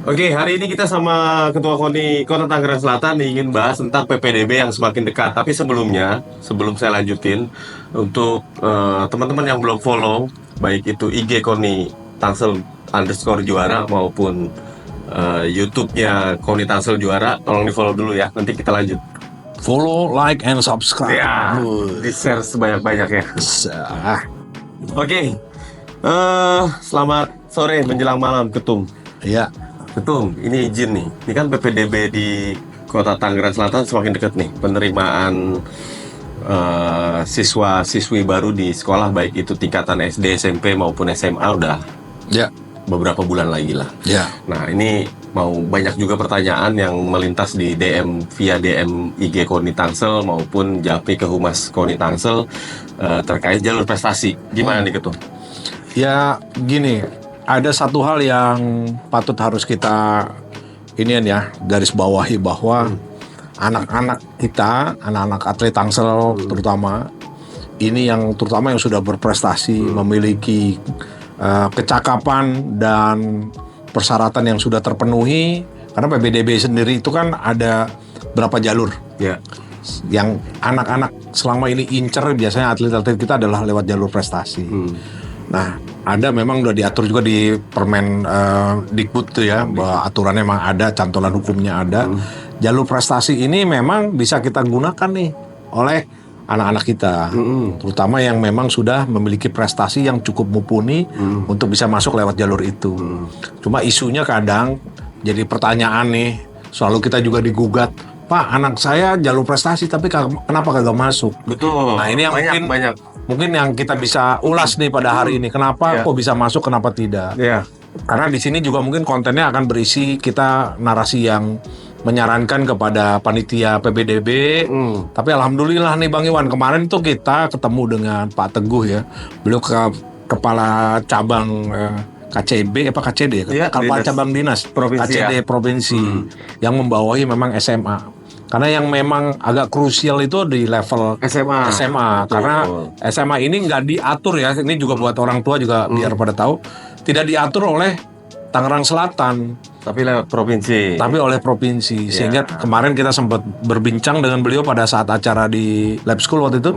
Oke, hari ini kita sama Ketua KONI Kota Tangerang Selatan ingin bahas tentang PPDB yang semakin dekat. Tapi sebelumnya, sebelum saya lanjutin, untuk teman-teman yang belum follow, baik itu IG KONI Tangsel underscore juara maupun YouTube-nya KONI Tangsel juara, tolong di follow dulu ya. Nanti kita lanjut. Follow, like, and subscribe. Ya, di share sebanyak-banyaknya. Oke, selamat sore menjelang malam, Ketum. Ya, Ketum, ini izin nih. Ini kan PPDB di Kota Tangerang Selatan semakin dekat nih. Penerimaan siswa-siswi baru di sekolah, baik itu tingkatan SD, SMP maupun SMA udah ya, beberapa bulan lagi lah. ya. Nah, ini mau banyak juga pertanyaan yang melintas di DM via DM IG KONI Tangsel maupun Japri ke Humas KONI Tangsel terkait jalur prestasi. Gimana nih, Ketum? Ya, gini. Ada satu hal yang patut harus kita garis bawahi bahwa anak-anak kita, anak-anak atlet Tangsel terutama yang sudah berprestasi, memiliki kecakapan dan persyaratan yang sudah terpenuhi. Karena PPDB sendiri itu kan ada berapa jalur. Ya. Yang anak-anak selama ini incer biasanya atlet-atlet kita adalah lewat jalur prestasi. Nah, ada memang udah diatur juga di Permen Dikbud tuh ya, bahwa aturannya memang ada, cantolan hukumnya ada. Jalur prestasi ini memang bisa kita gunakan nih oleh anak-anak kita, terutama yang memang sudah memiliki prestasi yang cukup mumpuni untuk bisa masuk lewat jalur itu. Cuma isunya kadang jadi pertanyaan nih, selalu kita juga digugat, Pak, anak saya jalur prestasi tapi kenapa kagak masuk? Betul. Nah, ini yang mungkin yang kita bisa ulas nih pada hari ini. Kenapa kok bisa masuk, kenapa tidak? Iya. Karena di sini juga mungkin kontennya akan berisi kita narasi yang menyarankan kepada panitia PPDB. Tapi alhamdulillah nih Bang Iwan, kemarin tuh kita ketemu dengan Pak Teguh ya. Beliau kepala cabang KCB apa KCD ya? Kepala cabang dinas Provinsi KCD ya? provinsi yang membawahi memang SMA. Karena yang memang agak krusial itu di level SMA. Karena SMA ini nggak diatur ya. Ini juga buat orang tua juga biar pada tahu. Tidak diatur oleh Tangerang Selatan. Tapi lewat provinsi. Tapi oleh provinsi. Sehingga kemarin kita sempat berbincang dengan beliau pada saat acara di Lab School waktu itu.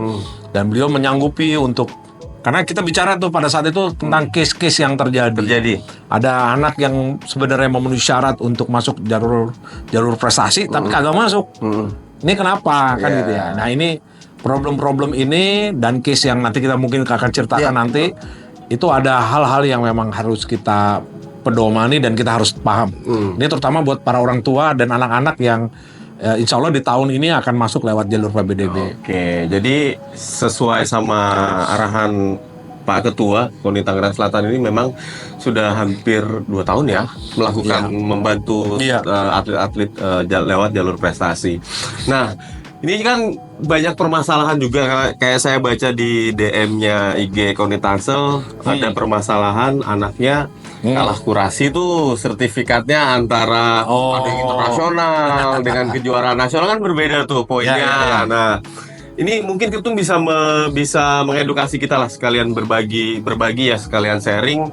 Dan beliau menyanggupi untuk... Karena kita bicara tuh pada saat itu tentang case-case yang terjadi. Ada anak yang sebenarnya memenuhi syarat untuk masuk jalur prestasi, tapi kagak masuk. Ini kenapa kan gitu ya? Nah ini problem-problem ini dan case yang nanti kita mungkin akan ceritakan nanti, itu ada hal-hal yang memang harus kita pedomani dan kita harus paham. Ini terutama buat para orang tua dan anak-anak yang insya Allah di tahun ini akan masuk lewat jalur PPDB. Oke, jadi sesuai sama arahan Pak Ketua KONI Tangerang Selatan ini memang sudah hampir 2 tahun ya melakukan membantu atlet-atlet lewat jalur prestasi. Nah, ini kan banyak permasalahan juga, kayak saya baca di DM-nya IG KONI Tangsel ada permasalahan anaknya kalah kurasi tuh sertifikatnya antara internasional dengan kejuaraan nasional kan berbeda tuh poinnya. Nah, ini mungkin Ketum bisa mengedukasi kita lah, sekalian berbagi ya, sekalian sharing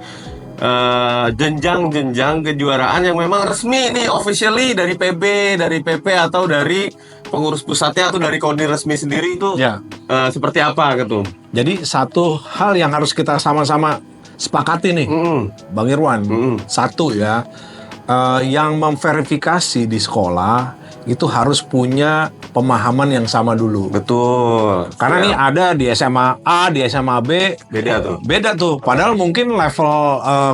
jenjang kejuaraan yang memang resmi nih, officially dari PB, dari PP atau dari pengurus pusatnya atau dari KONI resmi sendiri itu seperti apa, Ketum? Jadi satu hal yang harus kita sama-sama sepakati nih, Bang Irwan. Satu ya, yang memverifikasi di sekolah itu harus punya pemahaman yang sama dulu. Betul. Karena nih ada di SMA A, di SMA B beda tuh. Padahal mungkin level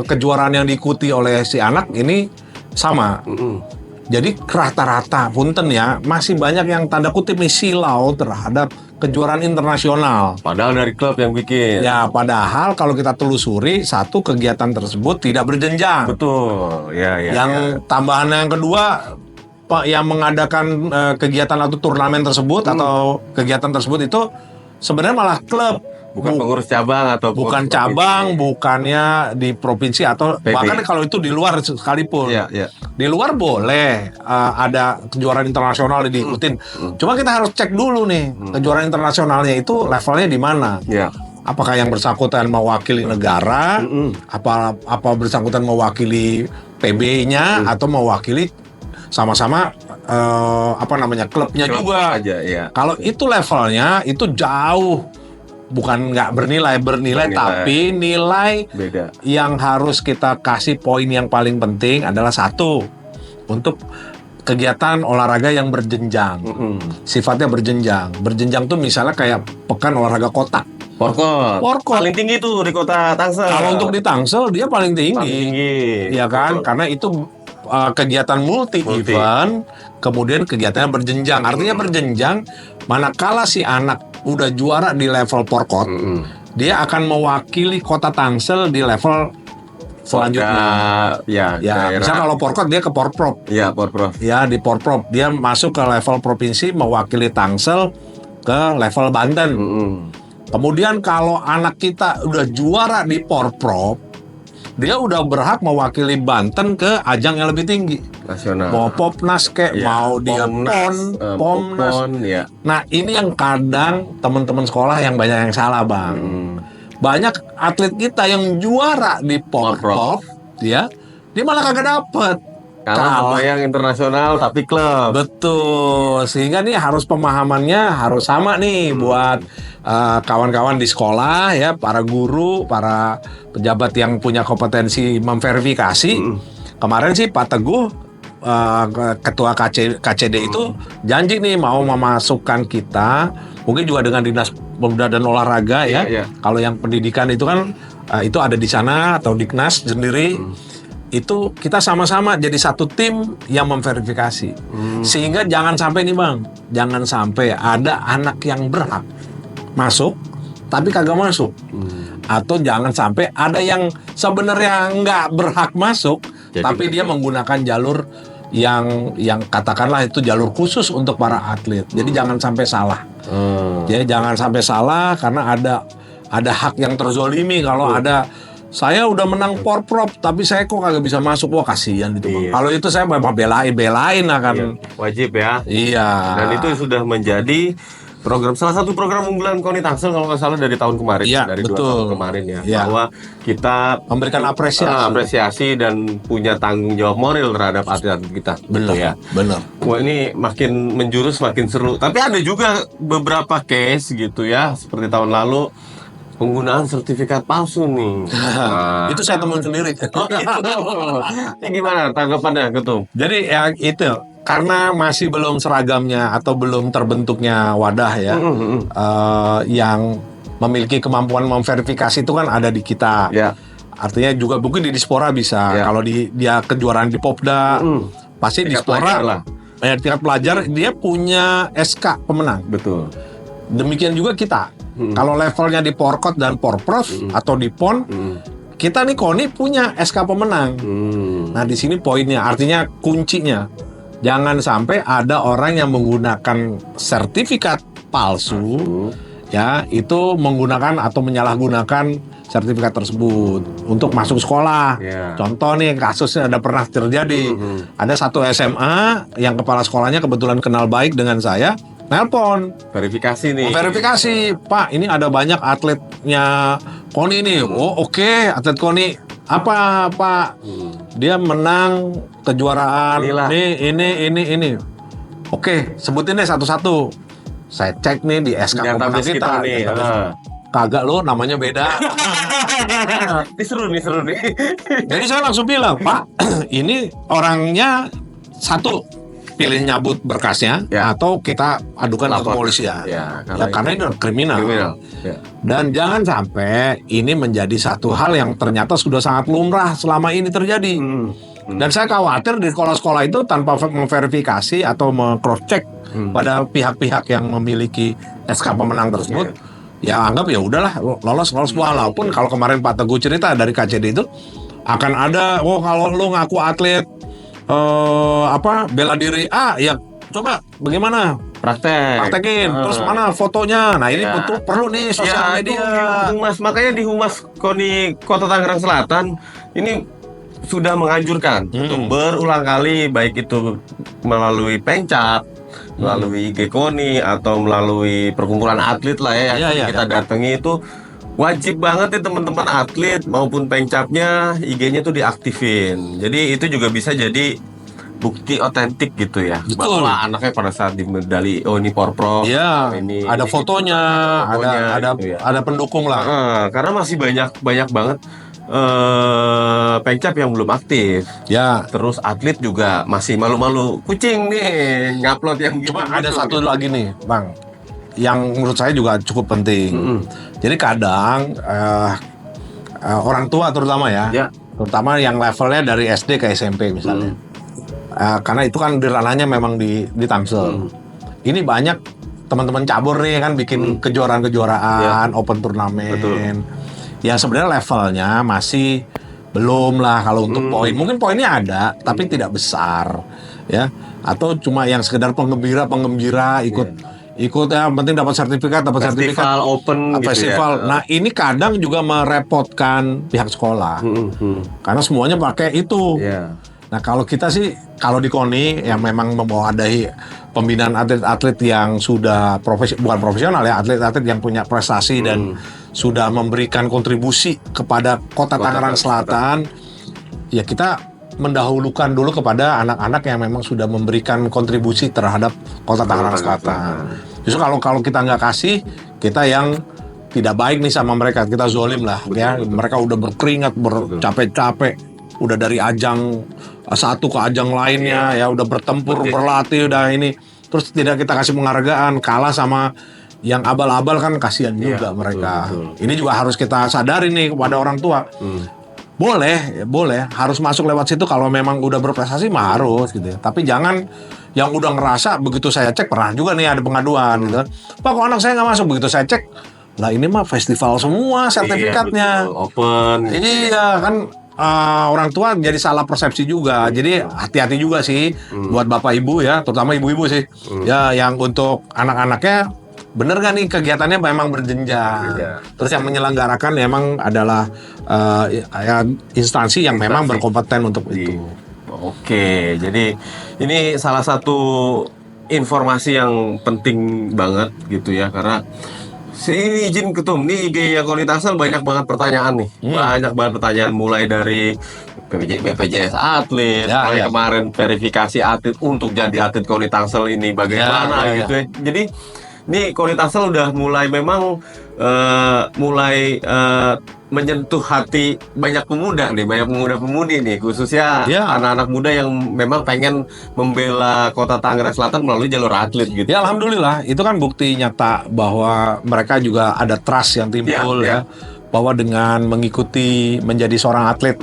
kejuaraan yang diikuti oleh si anak ini sama. Jadi rata-rata, punten ya, masih banyak yang tanda kutip nih silau terhadap kejuaraan internasional. Padahal dari klub yang bikin. Ya, padahal kalau kita telusuri, satu kegiatan tersebut tidak berjenjang. Betul. Yang tambahan yang kedua, yang mengadakan kegiatan atau turnamen tersebut atau kegiatan tersebut itu sebenarnya malah klub. Bukan pengurus cabang atau bukan cabang, bukannya di provinsi atau PP. Bahkan kalau itu di luar sekalipun. Di luar boleh ada kejuaraan internasional diikutin. Cuma kita harus cek dulu nih kejuaraan internasionalnya itu levelnya di mana. apakah yang bersangkutan mewakili negara, apa bersangkutan mewakili PB-nya atau mewakili sama-sama klubnya juga. Aja, ya. Kalau itu levelnya itu jauh, bukan nggak bernilai, tapi nilai beda. Yang harus kita kasih poin yang paling penting adalah satu, untuk kegiatan olahraga yang berjenjang. Sifatnya berjenjang. Berjenjang tuh misalnya kayak pekan olahraga kota. Porkot. Paling tinggi tuh di kota Tangsel. Kalau untuk di Tangsel dia paling tinggi. Ya kan? Betul. Karena itu kegiatan multi event, kemudian kegiatannya berjenjang. Artinya berjenjang, manakala si anak udah juara di level Porkot, dia akan mewakili kota Tangsel di level selanjutnya. Ya, misalnya kalau Porkot dia ke Porprov. Ya, Porprov. Ya, di Porprov dia masuk ke level provinsi mewakili Tangsel ke level Banten. Kemudian kalau anak kita udah juara di Porprov, dia udah berhak mewakili Banten ke ajang yang lebih tinggi. Nasional. Mau Popnas mau dia Pomnas. Ya. Nah, ini yang kadang teman-teman sekolah yang banyak yang salah, Bang. Banyak atlet kita yang juara di Porprov, dia malah kagak dapet. Kalau yang internasional tapi klub. Betul. Sehingga nih harus pemahamannya harus sama nih buat kawan-kawan di sekolah ya, para guru, para pejabat yang punya kompetensi memverifikasi. Kemarin sih Pak Teguh ketua KCD itu janji nih mau memasukkan kita, mungkin juga dengan Dinas Pemuda dan Olahraga ya. Kalau yang pendidikan itu kan itu ada di sana atau Diknas sendiri. Itu kita sama-sama jadi satu tim yang memverifikasi. Sehingga jangan sampai nih Bang, jangan sampai ada anak yang berhak masuk tapi kagak masuk. Atau jangan sampai ada yang sebenarnya nggak berhak masuk tapi dia menggunakan jalur yang katakanlah itu jalur khusus untuk para atlet. Jadi jangan sampai salah. Jadi jangan sampai salah karena ada hak yang terzolimi kalau ada saya udah menang Porprov tapi saya kok kagak bisa masuk, wah kasihan gitu Bang. Kalau itu saya memang belain akan wajib ya. Iya. Dan itu sudah menjadi salah satu program unggulan KONI Tangsel kalau nggak salah dari tahun kemarin, dari 2 tahun kemarin ya. Bahwa kita memberikan apresiasi dan punya tanggung jawab moral terhadap atlet kita. Benar ya. Benar. Wah, ini makin menjurus makin seru. Tapi ada juga beberapa case gitu ya, seperti tahun lalu penggunaan sertifikat palsu nih. Itu saya temuin sendiri. Ini gimana tanggapannya Ketum? Jadi ya itu karena masih belum seragamnya atau belum terbentuknya wadah ya yang memiliki kemampuan memverifikasi itu kan ada di kita. Artinya juga mungkin di Dispora bisa. Kalau dia kejuaraan di Popda pasti di Dispora lah. Tingkat pelajar dia punya SK pemenang. Betul. Demikian juga kita. Kalau levelnya di Porkot dan Porprov atau di PON, kita nih KONI punya SK pemenang. Nah di sini poinnya, artinya kuncinya, jangan sampai ada orang yang menggunakan sertifikat palsu, ya itu menggunakan atau menyalahgunakan sertifikat tersebut untuk masuk sekolah. Contoh nih kasusnya ada pernah terjadi, ada satu SMA yang kepala sekolahnya kebetulan kenal baik dengan saya. Nelpon verifikasi nih. Verifikasi, Pak. Ini ada banyak atletnya KONI nih. Oh oke, atlet KONI apa Pak? Dia menang kejuaraan. Ini. Oke, sebutin deh satu-satu. Saya cek nih di SK pemenang kita. Kagak lo, namanya beda. Ini seru nih. Jadi saya langsung bilang, Pak, ini orangnya satu. Pilih nyabut berkasnya atau kita adukan ke kepolisian karena ini kriminal. Dan jangan sampai ini menjadi satu hal yang ternyata sudah sangat lumrah selama ini terjadi. Dan saya khawatir di sekolah-sekolah itu tanpa memverifikasi atau cross check pada pihak-pihak yang memiliki SK pemenang tersebut, ya anggap ya udahlah lolos walaupun kalau kemarin Pak Teguh cerita dari KCD itu akan ada kalau lo ngaku atlet bela diri ya coba bagaimana praktekin terus mana fotonya. Nah ini perlu nih sosial media. Makanya di Humas KONI Kota Tangerang Selatan ini sudah menganjurkan untuk berulang kali, baik itu melalui Pencap, melalui IG KONI atau melalui perkumpulan atlet lah ya yang kita datangi itu wajib banget nih teman-teman atlet maupun pengcapnya IG-nya tuh diaktifin. Jadi itu juga bisa jadi bukti otentik gitu ya. Betul. Bahwa anaknya pada saat di medali, oh ini porprov, Iya, ini ada fotonya, ada gitu ya. ada pendukung lah. Karena masih banyak banget pengcap yang belum aktif. Ya. Terus atlet juga masih malu-malu kucing nih ngupload yang Cuma gitu. ada satu lagi nih, Bang, yang menurut saya juga cukup penting. Jadi kadang orang tua terutama ya, terutama yang levelnya dari SD ke SMP misalnya, karena itu kan di ranahnya memang di Tangsel. Ini banyak teman-teman cabur nih kan bikin kejuaraan-kejuaraan, open turnamen. Betul. Yang sebenarnya levelnya masih belum lah kalau untuk poin. Mungkin poinnya ada, tapi tidak besar, ya. Atau cuma yang sekedar penggembira ikut ya, penting dapat sertifikat, Festival open festival. gitu ya. Nah, ini kadang juga merepotkan pihak sekolah. Karena semuanya pakai itu. Iya. Nah, kalau kita sih, kalau di KONI yang memang mewadahi pembinaan atlet-atlet yang sudah bukan profesional ya, atlet-atlet yang punya prestasi dan sudah memberikan kontribusi kepada Kota Tangerang Selatan, ya kita mendahulukan dulu kepada anak-anak yang memang sudah memberikan kontribusi terhadap Kota Tangerang Selatan. Justru kalau kita nggak kasih, kita yang tidak baik nih sama mereka, kita zolim lah, ya. Mereka udah berkeringat, bercapek-capek, udah dari ajang satu ke ajang lainnya, ya udah bertempur, berlatih, udah ini, terus tidak kita kasih penghargaan, kalah sama yang abal-abal kan kasihan juga mereka. Ini juga harus kita sadari nih kepada orang tua. Boleh, harus masuk lewat situ kalau memang udah berprestasi mah harus gitu ya. Tapi jangan yang udah ngerasa begitu saya cek, pernah juga nih ada pengaduan gitu. Pak, kok anak saya nggak masuk, begitu saya cek, lah ini mah festival semua sertifikatnya. Iya, open. Iya kan. Orang tua jadi salah persepsi juga. Jadi hati-hati juga sih buat bapak ibu ya, terutama ibu-ibu sih. Ya, yang untuk anak-anaknya bener gak nih kegiatannya memang berjenjang. Terus yang menyelenggarakan memang adalah instansi yang memang berkompeten untuk itu. Oke, jadi ini salah satu informasi yang penting banget gitu ya, karena ini izin ketum, nih IG yang KONI Tangsel banyak banget pertanyaan nih. Banyak banget pertanyaan mulai dari BPJS atlet, kemarin verifikasi atlet untuk jadi atlet KONI Tangsel ini bagaimana gitu ya. Jadi ini KONI Tangsel udah mulai memang menyentuh hati banyak pemuda nih, banyak pemuda-pemudi nih, khususnya anak-anak muda yang memang pengen membela Kota Tangerang Selatan melalui jalur atlet gitu. Ya alhamdulillah, itu kan bukti nyata bahwa mereka juga ada trust yang timbul ya, bahwa dengan mengikuti menjadi seorang atlet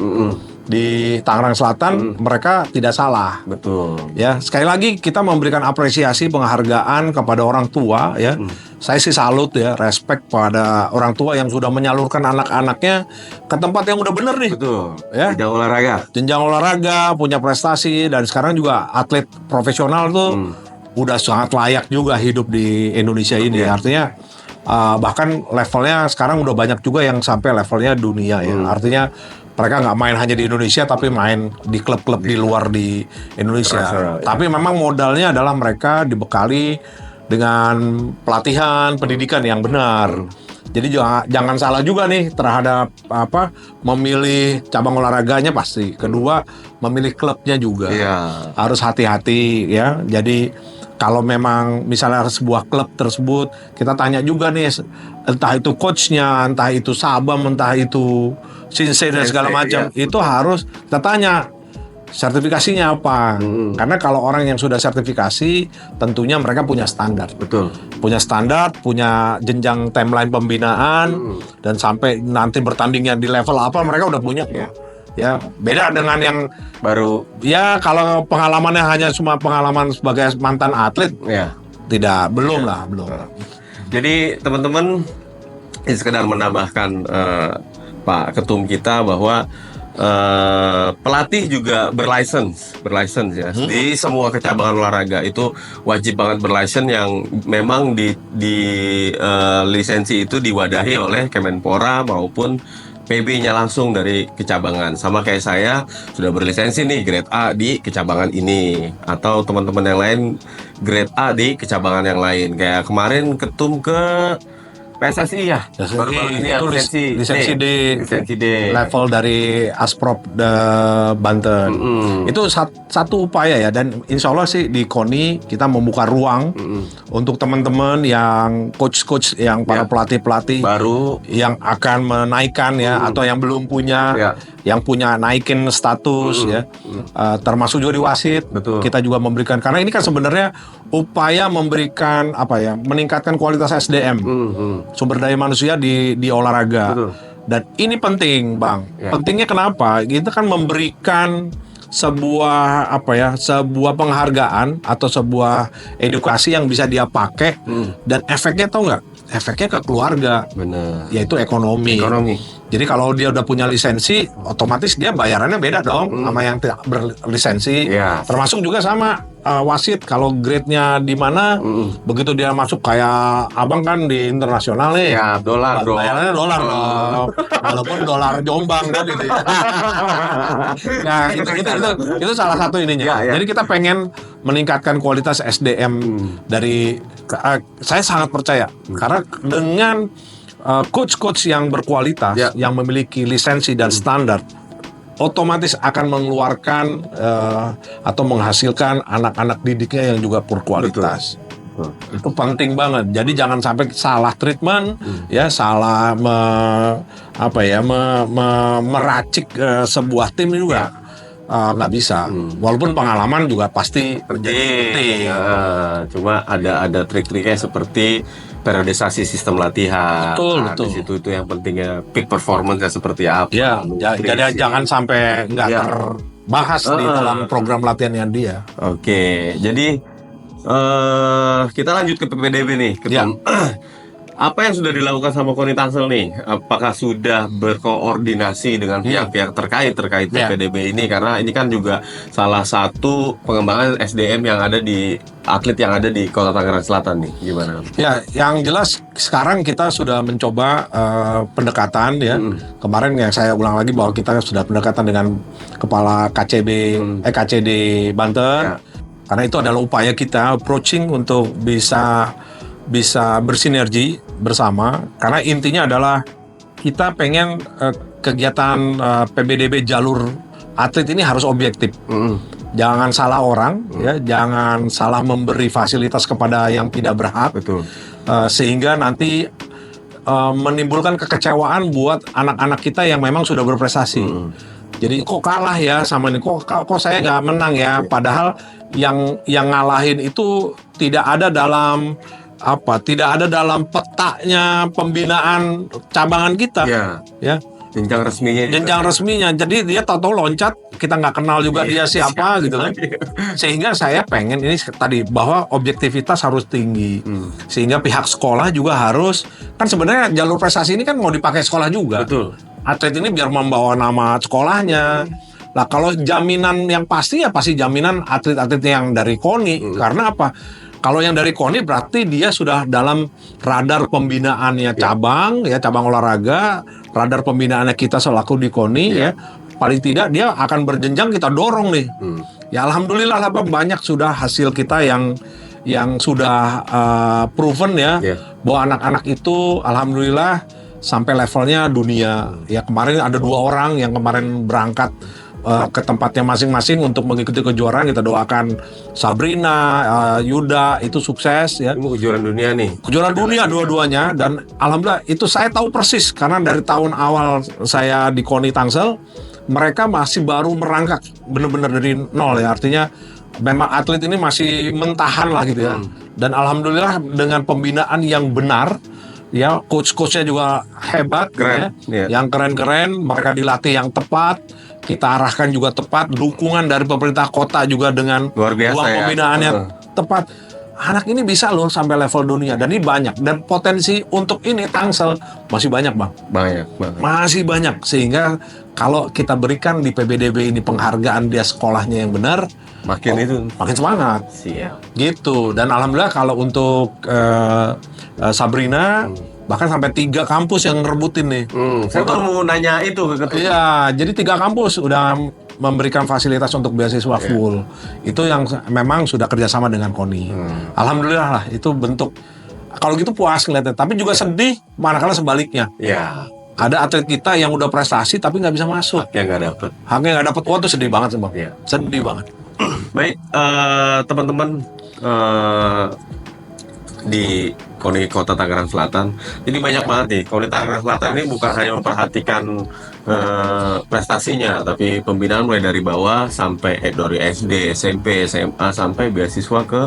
di Tangerang Selatan, mereka tidak salah. Betul. Ya, sekali lagi kita memberikan apresiasi, penghargaan kepada orang tua ya. Saya sih salut ya, respect pada orang tua yang sudah menyalurkan anak-anaknya ke tempat yang udah bener nih. Betul. Ya. Jenjang olahraga. Jenjang olahraga, punya prestasi, dan sekarang juga atlet profesional tuh udah sangat layak juga hidup di Indonesia ini. Artinya bahkan levelnya sekarang udah banyak juga yang sampai levelnya dunia ya. Artinya mereka nggak main hanya di Indonesia, tapi main di klub-klub di luar di Indonesia. Tapi memang modalnya adalah mereka dibekali dengan pelatihan, pendidikan yang benar. Jadi jangan salah juga nih terhadap memilih cabang olahraganya pasti. Kedua, memilih klubnya juga. Harus hati-hati ya. Jadi kalau memang misalnya sebuah klub tersebut, kita tanya juga nih, entah itu coachnya, entah itu Sabam, entah itu Shinsei dan segala macam, itu harus kita tanya sertifikasinya apa. Karena kalau orang yang sudah sertifikasi, tentunya mereka punya standar. Betul. Punya standar, punya jenjang timeline pembinaan, dan sampai nanti bertandingnya di level apa, mereka udah punya. Ya, beda dengan yang baru. Ya, kalau pengalamannya hanya cuma pengalaman sebagai mantan atlet, belum. Jadi teman-teman, ini sekedar menambahkan Pak Ketum kita bahwa pelatih juga berlicense ya. Di semua kecabangan olahraga itu wajib banget berlicense, yang memang di lisensi itu diwadahi oleh Kemenpora maupun PB-nya langsung dari kecabangan. Sama kayak saya sudah berlisensi nih grade A di kecabangan ini, atau teman-teman yang lain grade A di kecabangan yang lain. Kayak kemarin Ketum ke PSSI ya. Baru-baru ini itu lisensi D. Lisensi D. Level dari Asprop Banten. Itu satu upaya ya, dan insya Allah sih di KONI kita membuka ruang untuk teman-teman yang coach-coach yang para pelatih-pelatih baru yang akan menaikkan ya, atau yang belum punya, yang punya naikin status ya, termasuk juga di wasit. Betul. Kita juga memberikan, karena ini kan sebenarnya upaya memberikan apa ya, meningkatkan kualitas SDM, sumber daya manusia di olahraga. Betul. Dan ini penting, Bang. Pentingnya kenapa? Kita kan memberikan sebuah apa ya, sebuah penghargaan atau sebuah edukasi yang bisa dia pakai, dan efeknya tahu nggak? Efeknya ke keluarga. Benar. Yaitu ekonomi. Jadi kalau dia udah punya lisensi, otomatis dia bayarannya beda dong sama yang tidak berlisensi. Termasuk juga sama wasit, kalau grade-nya di mana, begitu dia masuk kayak abang kan di internasional nih. Ya, dolar dong. Bayarannya dolar dong. Walaupun dolar Jombang kan gitu ya. Nah, itu salah satu ininya. Jadi kita pengen meningkatkan kualitas SDM dari saya sangat percaya karena dengan coach-coach yang berkualitas, yang memiliki lisensi dan standar, otomatis akan mengeluarkan atau menghasilkan anak-anak didiknya yang juga berkualitas. Itu penting banget. Jadi jangan sampai salah treatment, ya salah meracik sebuah tim juga. Nggak bisa. Walaupun pengalaman juga pasti penting. Cuma ada trik-triknya seperti periodisasi sistem latihan. Betul. Di situ itu yang pentingnya peak performance-nya seperti apa. Ya, jadi jangan sampai nggak terbahas di dalam program latihannya dia. Oke, jadi kita lanjut ke PPDB nih. Apa yang sudah dilakukan sama KONI Tangsel nih? Apakah sudah berkoordinasi dengan pihak-pihak terkait PPDB ini? Karena ini kan juga salah satu pengembangan SDM yang ada di atlet yang ada di Kota Tangerang Selatan nih. Gimana? Ya, yang jelas sekarang kita sudah mencoba pendekatan ya. Kemarin yang saya ulang lagi bahwa kita sudah pendekatan dengan Kepala KCD Banten. Karena itu adalah upaya kita approaching untuk bisa bersinergi bersama, karena intinya adalah kita pengen kegiatan PBDB jalur atlet ini harus objektif. Jangan salah orang, ya, jangan salah memberi fasilitas kepada yang tidak berhak. Sehingga nanti menimbulkan kekecewaan buat anak-anak kita yang memang sudah berprestasi. Jadi kok kalah ya sama ini, kok saya nggak menang ya, padahal yang ngalahin itu tidak ada dalam dalam petanya pembinaan cabangan kita. Ya. Jenjang resminya. Jadi dia tahu loncat, kita nggak kenal juga dia siapa gitu kan. Sehingga saya pengen ini tadi bahwa objektivitas harus tinggi. Sehingga pihak sekolah juga harus, kan sebenarnya jalur prestasi ini kan mau dipakai sekolah juga. Atlet ini biar membawa nama sekolahnya. Lah kalau jaminan yang pasti ya pasti jaminan atlet-atlet yang dari KONI. Karena apa? Kalau yang dari KONI berarti dia sudah dalam radar pembinaannya cabang olahraga, radar pembinaannya kita selaku di KONI ya. Paling tidak dia akan berjenjang, kita dorong nih. Ya alhamdulillah lah banyak sudah hasil kita yang sudah proven ya, bahwa anak-anak itu alhamdulillah sampai levelnya dunia. Ya kemarin ada 2 orang yang kemarin berangkat ke tempatnya masing-masing untuk mengikuti kejuaraan. Kita doakan Sabrina, Yuda itu sukses ya. Ini kejuaraan dunia nih. Kejuaraan dunia dua-duanya, dan alhamdulillah itu saya tahu persis karena dari tahun awal saya di KONI Tangsel mereka masih baru merangkak benar-benar dari nol ya. Artinya memang atlet ini masih mentahan lah gitu ya. Dan alhamdulillah dengan pembinaan yang benar ya, coach-coachnya juga hebat, keren, yang keren-keren, mereka dilatih yang tepat, kita arahkan juga tepat, dukungan dari pemerintah kota juga dengan luar biasa ruang pembinaannya tepat. Anak ini bisa loh sampai level dunia, dan ini banyak, dan potensi untuk ini Tangsel masih banyak bang. Banyak. Masih banyak, sehingga kalau kita berikan di PBDB ini penghargaan dia sekolahnya yang benar, makin semangat. Gitu. Dan alhamdulillah kalau untuk Sabrina bahkan sampai 3 kampus yang ngerebutin nih. Saya baru mau nanya itu ke ketua. Iya, jadi 3 kampus udah memberikan fasilitas untuk beasiswa full. Itu yang memang sudah kerjasama dengan KONI. Alhamdulillah lah, itu bentuk Kalau gitu puas ngeliatnya, tapi juga sedih manakala sebaliknya. Ya, Ada atlet kita yang udah prestasi tapi nggak bisa masuk. yang nggak dapet. Haknya nggak dapet. Wah, tuh sedih banget sih, Bang. Iya. Sedih banget. Baik, teman-teman di KONI Kota Tangerang Selatan. Jadi banyak banget nih, KONI Tangerang Selatan ini bukan hanya memperhatikan prestasinya, tapi pembinaan mulai dari bawah sampai dari SD, SMP, SMA sampai beasiswa ke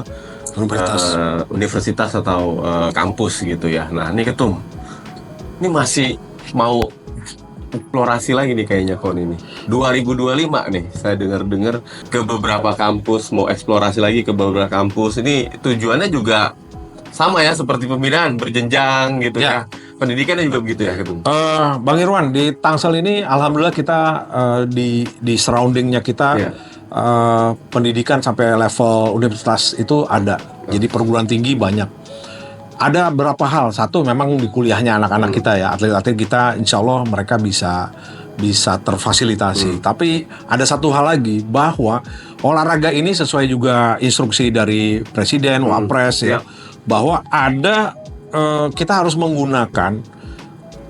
universitas atau kampus gitu ya. Nah ini Ketum, ini masih mau eksplorasi lagi nih kayaknya KONI ini. 2025 nih, saya dengar-dengar ke beberapa kampus, mau eksplorasi lagi ke beberapa kampus. Ini tujuannya juga sama ya, seperti pembinaan berjenjang gitu ya. Pendidikannya juga begitu ya, Ketum. Bang Irwan, di Tangsel ini alhamdulillah kita di surroundingnya kita pendidikan sampai level universitas itu ada. Jadi perguruan tinggi banyak. Ada berapa hal. Satu, memang di kuliahnya anak-anak kita ya, atlet-atlet kita, insya Allah mereka bisa terfasilitasi. Tapi ada satu hal lagi, bahwa olahraga ini sesuai juga instruksi dari Presiden, Wapres ya, bahwa ada kita harus menggunakan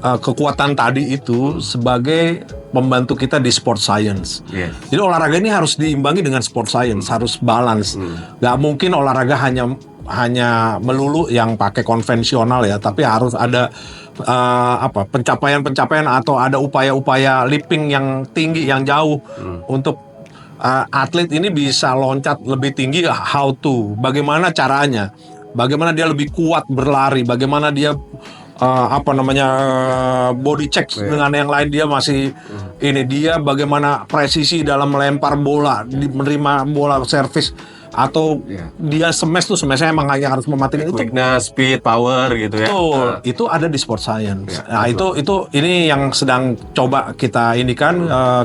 kekuatan tadi itu sebagai pembantu kita di sport science. Jadi olahraga ini harus diimbangi dengan sport science, harus balance. Gak mungkin olahraga hanya melulu yang pakai konvensional ya, tapi harus ada pencapaian-pencapaian atau ada upaya-upaya leaping yang tinggi, yang jauh untuk atlet ini bisa loncat lebih tinggi. How to, bagaimana caranya, bagaimana dia lebih kuat berlari, bagaimana dia body check dengan yang lain, dia masih ini, dia bagaimana presisi dalam melempar bola, menerima bola servis, atau dia smashnya emang hanya harus mematikan itu. Quickness, speed, power gitu ya. Betul, itu ada di sport science. Nah, itu ini yang sedang coba kita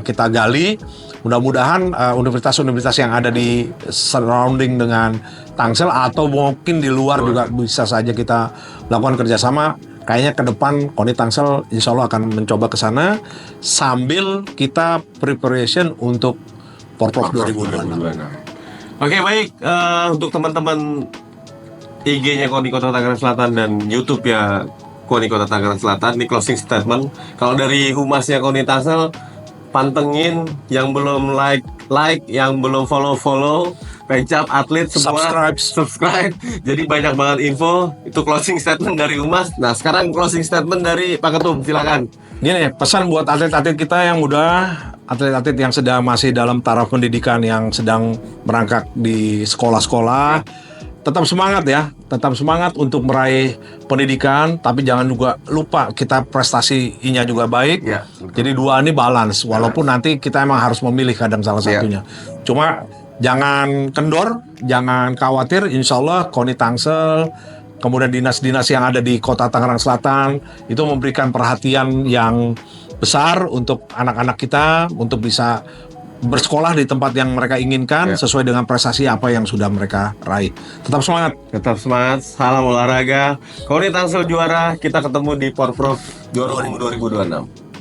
kita gali. Mudah-mudahan universitas-universitas yang ada di surrounding dengan Tangsel atau mungkin di luar juga bisa saja kita lakukan kerjasama. Kayaknya ke depan KONI Tangsel insya Allah akan mencoba ke sana sambil kita preparation untuk Porprov 2026. Oke, baik, untuk teman-teman IG-nya KONI Kota Tangerang Selatan dan YouTube ya KONI Kota Tangerang Selatan, ini closing statement. Kalau dari humasnya KONI Tangsel, pantengin yang belum like, yang belum follow, pencap atlet semua subscribe. Jadi banyak banget info. Itu closing statement dari humas. Nah sekarang closing statement dari Pak Ketum, silakan. Ini pesan buat atlet-atlet kita yang muda, atlet-atlet yang masih dalam taraf pendidikan, yang sedang merangkak di sekolah-sekolah. Tetap semangat ya, tetap semangat untuk meraih pendidikan, tapi jangan juga lupa kita prestasinya juga baik. Jadi dua ini balance, walaupun nanti kita emang harus memilih kadang salah satunya. Cuma jangan kendor, jangan khawatir, insya Allah KONI Tangsel, kemudian dinas-dinas yang ada di Kota Tangerang Selatan itu memberikan perhatian yang besar untuk anak-anak kita untuk bisa bersekolah di tempat yang mereka inginkan sesuai dengan prestasi apa yang sudah mereka raih. Tetap semangat. Tetap semangat. Salam olahraga. KONI Tangsel juara. Kita ketemu di Porprov 2026.